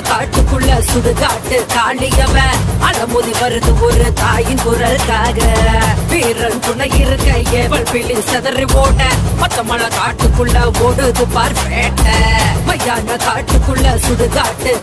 காட்டுக்குள்ள சுடுகாட்டு காளியவன் அலமோதி வருது ஒரு தாயின் குரலுக்காக. வீரன் துணை இருக்க ஏவல் பிள்ளி செதறி ஓட மொத்த மழை காட்டுக்குள்ள ஓடுது பார் வேட்ட. மையான காட்டுக்குள்ள சுடுகாட்டு